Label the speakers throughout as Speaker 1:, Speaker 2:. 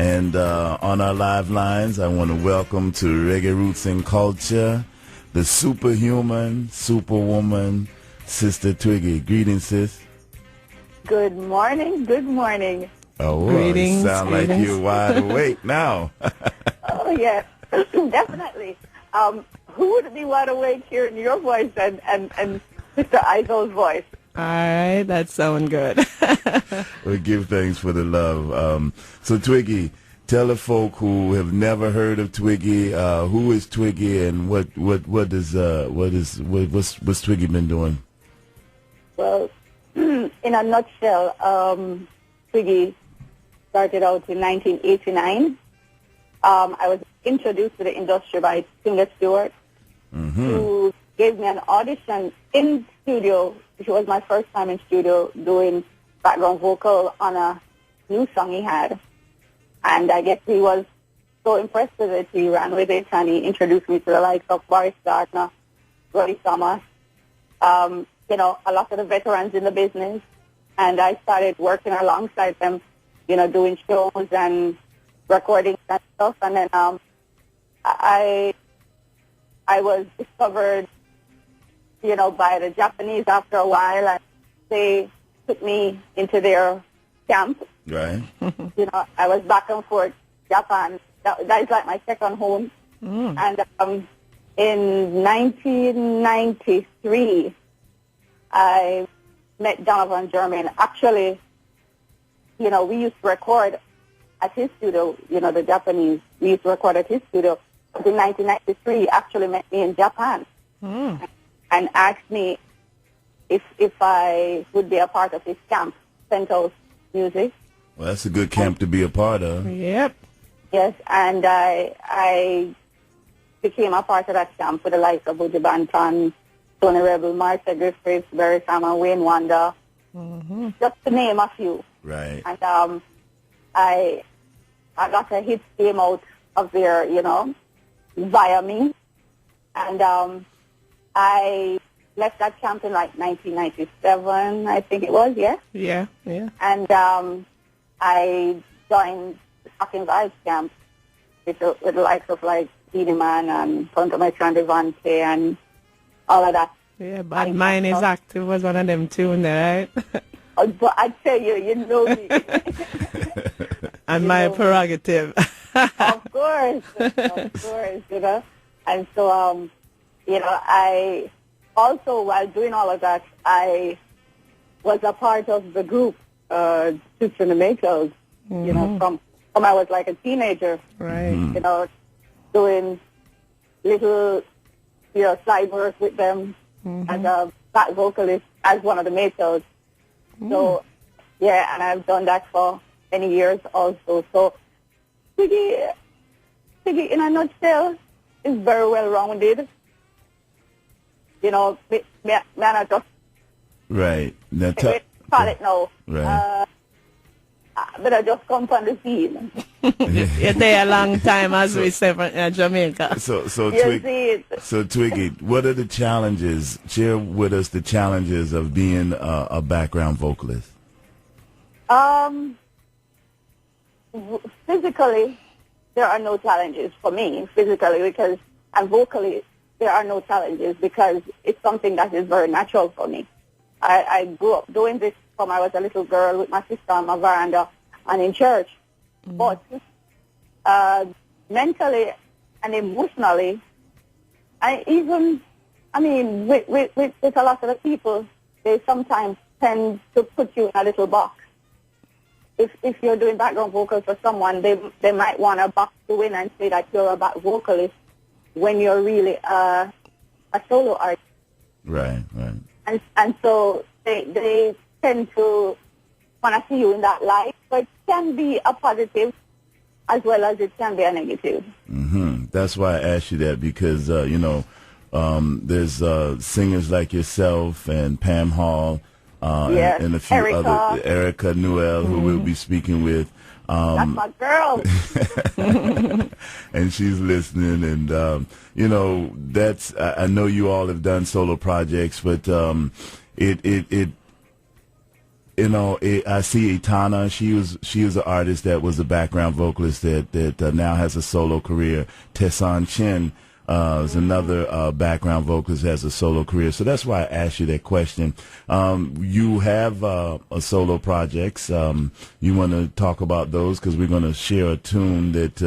Speaker 1: And on our live lines, I want to welcome to Reggae Roots and Culture, the superhuman, superwoman, Sister Twiggi. Greetings, sis.
Speaker 2: Good morning. Good morning.
Speaker 1: Oh,
Speaker 3: Greetings,
Speaker 1: you sound like you're wide awake now.
Speaker 2: Oh, yes, definitely. Who would be wide awake hearing your voice and Mr. Isol's voice?
Speaker 3: All right, that sounds good.
Speaker 1: We give thanks for the love. So, Twiggi, tell the folk who have never heard of Twiggi, who is Twiggi, and what's Twiggi been doing?
Speaker 2: Well, in a nutshell, Twiggi started out in 1989. I was introduced to the industry by Singer Stewart, who gave me an audition in studio, which was my first time in studio doing background vocal on a new song he had. And I guess he was so impressed with it, he ran with it, and he introduced me to the likes of Boris Gardner, Roy Thomas, a lot of the veterans in the business. And I started working alongside them, doing shows and recording and stuff. And then I was discovered, by the Japanese after a while, and they took me into their camp.
Speaker 1: Right.
Speaker 2: I was back and forth Japan. That is like my second home. And in 1993, I met Donovan Germain. Actually, we used to record at his studio, the Japanese. We used to record at his studio. But in 1993, he actually met me in Japan and asked me if I would be a part of his camp, Sento's Music.
Speaker 1: Well, that's a good camp to be a part of.
Speaker 3: Yep.
Speaker 2: Yes, and I became a part of that camp with the likes of Buju Banton, Tony Rebel, Martha Griffiths, Barry Salmon, Wayne Wonder, just to name a few.
Speaker 1: Right.
Speaker 2: And I got a hit came out of there, via me. And I left that camp in like 1997, I think it was, yeah?
Speaker 3: Yeah.
Speaker 2: And I joined the Fucking Vibes camp with the likes of like Edie Man and Tonto Metron Devante and all of that.
Speaker 3: Yeah, but mine is active was one of them too, right?
Speaker 2: But I tell you, you know me.
Speaker 3: And my prerogative.
Speaker 2: Of course. And so, I also, while doing all of that, I was a part of the group, Toots and the Makers, from I was like a teenager.
Speaker 3: Right.
Speaker 2: Doing little, side work with them as a back vocalist, as one of the Makers. So, yeah, and I've done that for many years also. So, Twiggi, in a nutshell, is very well-rounded. Me not just...
Speaker 1: Right. Now
Speaker 2: call it now.
Speaker 1: Right.
Speaker 2: But I just come from the scene.
Speaker 3: You're there a long time, as we say from Jamaica.
Speaker 1: So
Speaker 2: Twiggi,
Speaker 1: what are the challenges? Share with us the challenges of being a background vocalist.
Speaker 2: Physically, there are no challenges for me, and vocally, there are no challenges because it's something that is very natural for me. I grew up doing this from I was a little girl with my sister on my veranda and in church. But mentally and emotionally, with a lot of the people, they sometimes tend to put you in a little box. If you're doing background vocals for someone, they might want to box you in and say that you're a back vocalist when you're really a solo artist.
Speaker 1: Right.
Speaker 2: And so they tend to want to see you in that light, but it can be a positive as well as it can be a negative.
Speaker 1: That's why I asked you that because, there's singers like yourself and Pam Hall and a few other, Erica Newell, who we'll be speaking with.
Speaker 2: That's my girl.
Speaker 1: And she's listening, and that's. I know you all have done solo projects, but it I see Itana. She was an artist that was a background vocalist that now has a solo career. Tessan Chin is another background vocalist, has a solo career. So that's why I asked you that question. You have a solo projects. You want to talk about those, because we're going to share a tune that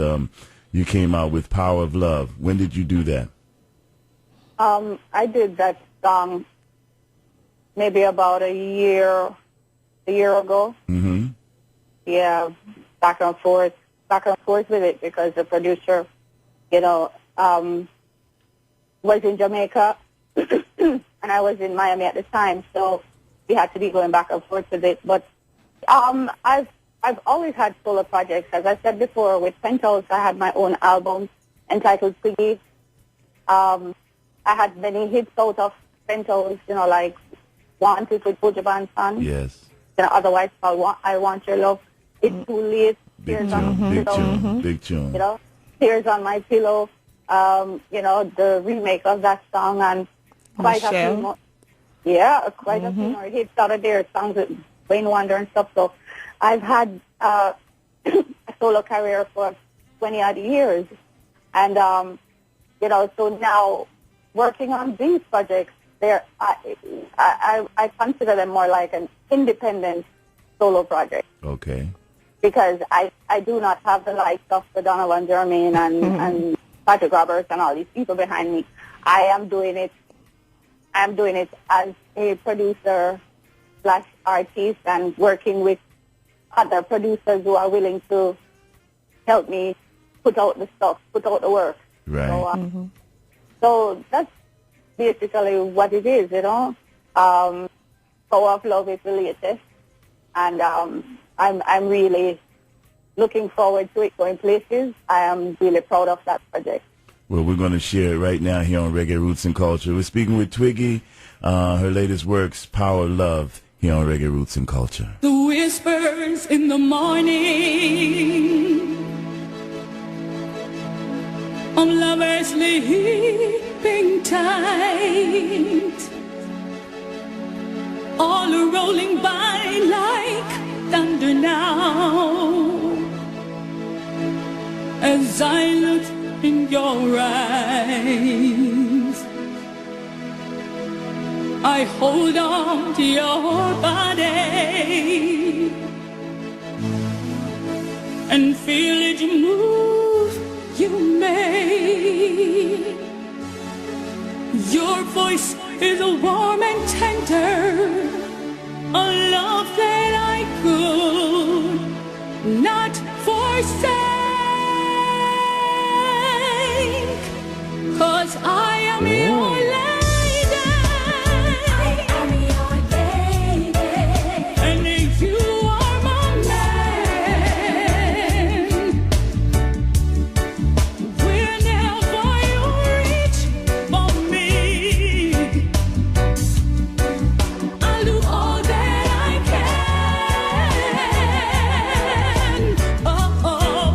Speaker 1: you came out with, Power of Love. When did you do that?
Speaker 2: I did that song maybe about a year ago.
Speaker 1: Mm-hmm.
Speaker 2: Yeah, back and forth with it, because the producer, was in Jamaica and I was in Miami at the time, so we had to be going back and forth with it. But I've always had solo projects. As I said before, with Penthouse, I had my own album entitled Twiggi. I had many hits out of Penthouse, like Wanted with Buju Banton.
Speaker 1: Yes.
Speaker 2: Otherwise called I Want Your Love. It's Too Late.
Speaker 1: Big tune.
Speaker 2: Tears on My Pillow. The remake of that song, and quite a few more. Yeah, quite a few more hits out of there. Songs with Wayne Wonder and stuff. So I've had a solo career for 20-odd years. And, so now working on these projects, I consider them more like an independent solo project.
Speaker 1: Okay.
Speaker 2: Because I do not have the likes of the Donovan Jermaine and Patrick Roberts and all these people behind me. I am doing it as a producer / artist, and working with other producers who are willing to help me put out the stuff, put out the work.
Speaker 1: Right.
Speaker 2: So that's basically what it is, Power of Love is the latest, and I'm really looking forward to it going places. I am really proud of that project.
Speaker 1: Well, we're going to share it right now here on Reggae Roots and Culture. We're speaking with Twiggi, her latest works, Power of Love, here on Reggae Roots and Culture.
Speaker 4: The whispers in the morning of lovers sleeping tight, all are rolling by like thunder now, as I look in your eyes. I hold on to your body and feel each move you make. Your voice is warm and tender, a love that I could not forsake, 'cause I am your lady. I am your lady, and you are my man. Whenever you reach for me, I'll do all that I can. Oh, oh.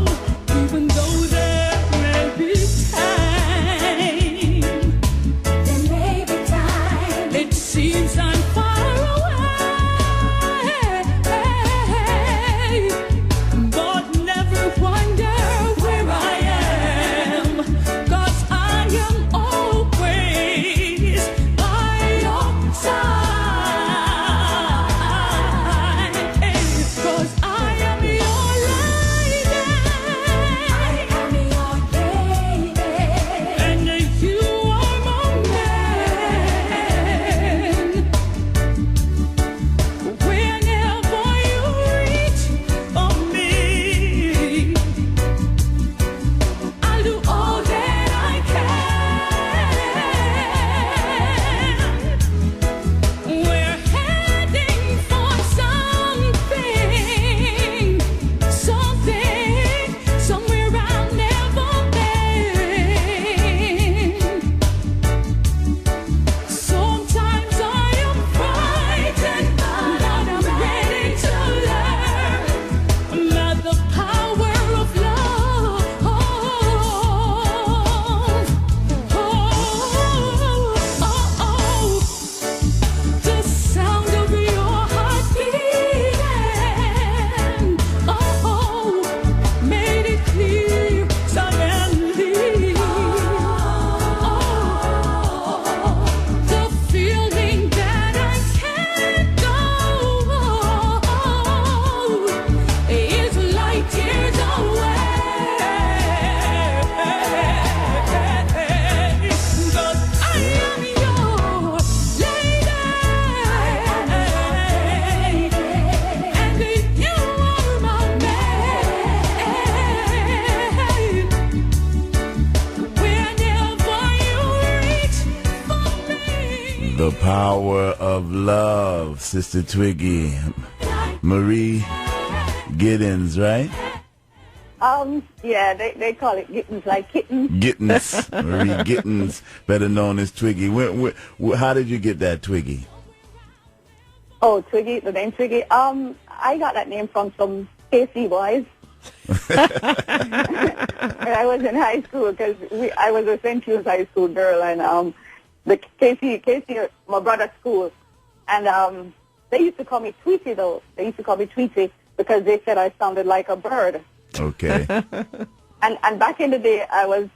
Speaker 1: Power of Love, Sister Twiggi. Marie Giddens, right?
Speaker 2: Yeah, they call it Gittens, like kittens.
Speaker 1: Gittens. Marie Gittens, better known as Twiggi. How did you get that, Twiggi?
Speaker 2: Oh, Twiggi, the name Twiggi. I got that name from some KC boys. When I was in high school, because I was a St. Jude's high school girl, and the KC, my brother's school, and they used to call me Tweety, though. They used to call me Tweety because they said I sounded like a bird.
Speaker 1: Okay.
Speaker 2: And back in the day, I was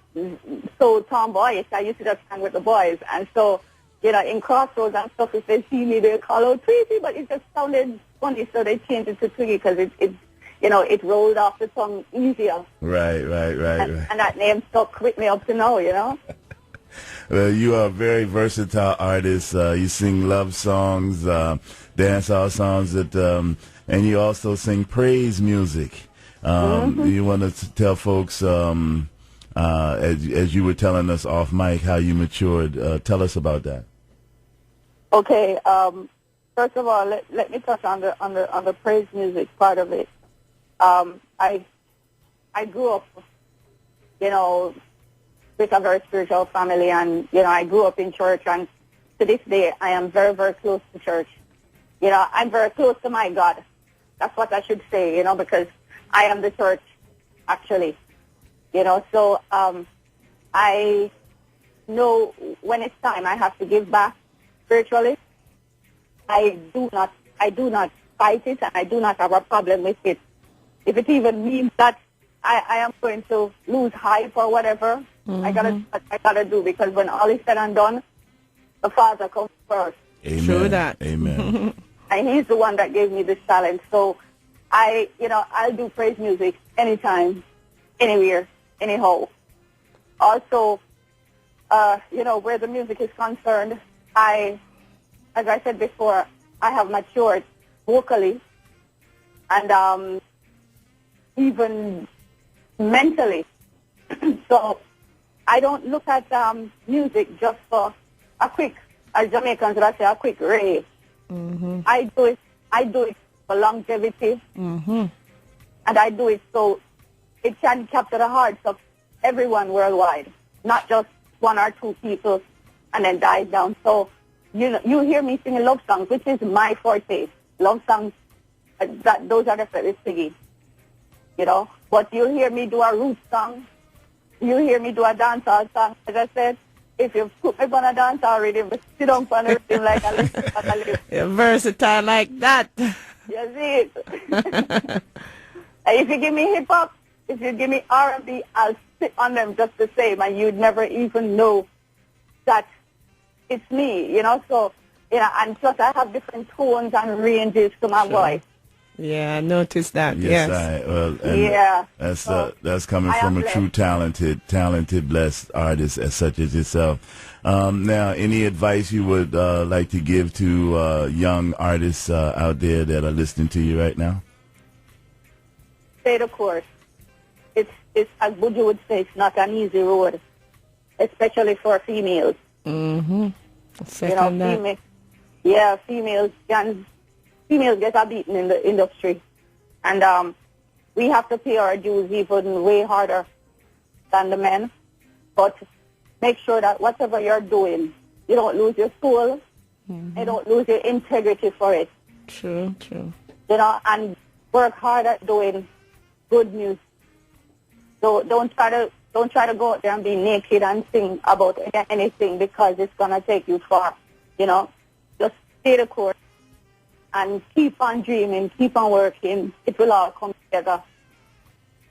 Speaker 2: so tomboyish. I used to just hang with the boys, and so, in crossroads and stuff, if they see me, they call out Tweety, but it just sounded funny, so they changed it to Twiggi because it rolled off the tongue easier.
Speaker 1: Right.
Speaker 2: And that name stuck with me up to now,
Speaker 1: Well, you are a very versatile artist. You sing love songs, dancehall songs, and you also sing praise music. You want to tell folks, as you were telling us off mic, how you matured. Tell us about that.
Speaker 2: Okay. First of all, let me touch on the praise music part of it. I grew up, with a very spiritual family, and I grew up in church, and to this day I am very, very close to church. I'm very close to my God. That's what I should say, because I am the church, actually. So I know when it's time I have to give back spiritually. I do not fight it, and I do not have a problem with it. If it even means that I am going to lose hype or whatever, I gotta do, because when all is said and done, the Father comes first.
Speaker 1: Amen.
Speaker 3: True that.
Speaker 1: Amen.
Speaker 2: And He's the one that gave me this talent. So I'll do praise music anytime, anywhere, anyhow. Also, where the music is concerned, as I said before, I have matured vocally and even mentally. So I don't look at music just for a quick, as Jamaicans would say, a quick rave. I do it for longevity, and I do it so it can capture the hearts of everyone worldwide, not just one or two people, and then die down. So you hear me singing love songs, which is my forte. Love songs, those are definitely Twiggi, But you hear me do a root song, you hear me do a dancehall song. As I said, if you put me on a dance already, but sit down on the rhythm like a little.
Speaker 3: You're versatile like that.
Speaker 2: You see it. If you give me hip-hop, if you give me R&B, I'll sit on them just the same, and you'd never even know that it's me, So, and plus I have different tones and ranges to my voice.
Speaker 3: Yeah, I noticed that. Yes.
Speaker 1: That's coming from a true talented, blessed artist as such as yourself. Now, any advice you would like to give to young artists out there that are listening to you right now?
Speaker 2: Stay the course. It's as Buju would say, it's not an easy road, especially for females.
Speaker 3: Second
Speaker 2: females get a beating in the industry, and we have to pay our dues even way harder than the men. But make sure that whatever you're doing, you don't lose your soul, you don't lose your integrity for it.
Speaker 3: True.
Speaker 2: And work hard at doing good music. So don't try to go out there and be naked and sing about anything, because it's gonna take you far. Just stay the course and keep on dreaming, keep on working. It will all come together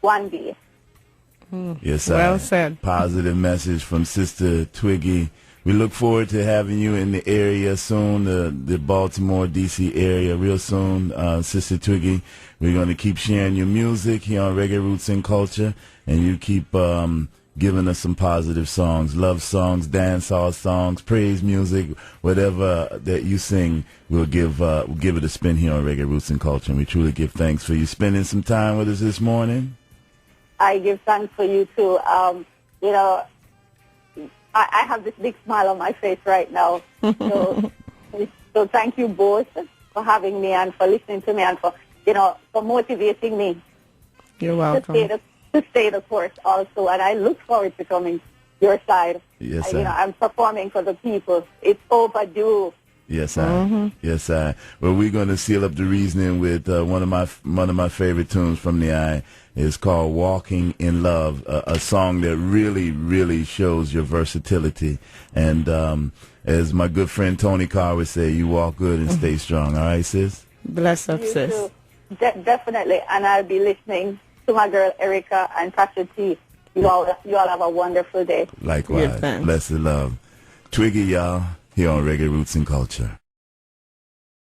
Speaker 2: one day.
Speaker 1: Yes,
Speaker 3: well said.
Speaker 1: Positive message from Sister Twiggi. We look forward to having you in the area soon, the Baltimore, D.C. area real soon, Sister Twiggi. We're going to keep sharing your music here on Reggae Roots and Culture, and you keep giving us some positive songs, love songs, dancehall songs, praise music, whatever that you sing. We'll give it a spin here on Reggae Roots and Culture, and we truly give thanks for you spending some time with us this morning.
Speaker 2: I give thanks for you too. I have this big smile on my face right now. So So thank you both for having me and for listening to me and for, for motivating me.
Speaker 3: You're welcome.
Speaker 2: To stay the course also. And I look forward to coming your side.
Speaker 1: Yes, sir.
Speaker 2: I'm performing for the people. It's overdue.
Speaker 1: Yes, sir. Yes, sir. Well, we're going to seal up the reasoning with one of my favorite tunes from the eye. It's called "Walking in Love," a song that really, really shows your versatility. And as my good friend Tony Carr would say, you walk good and stay strong. All right, sis?
Speaker 3: Bless up, sis.
Speaker 2: Too. Definitely. And I'll be listening to my girl Erica and Pastor T. You all have a wonderful day.
Speaker 1: Likewise. Blessed love. Twiggy, y'all, here on Reggae Roots and Culture.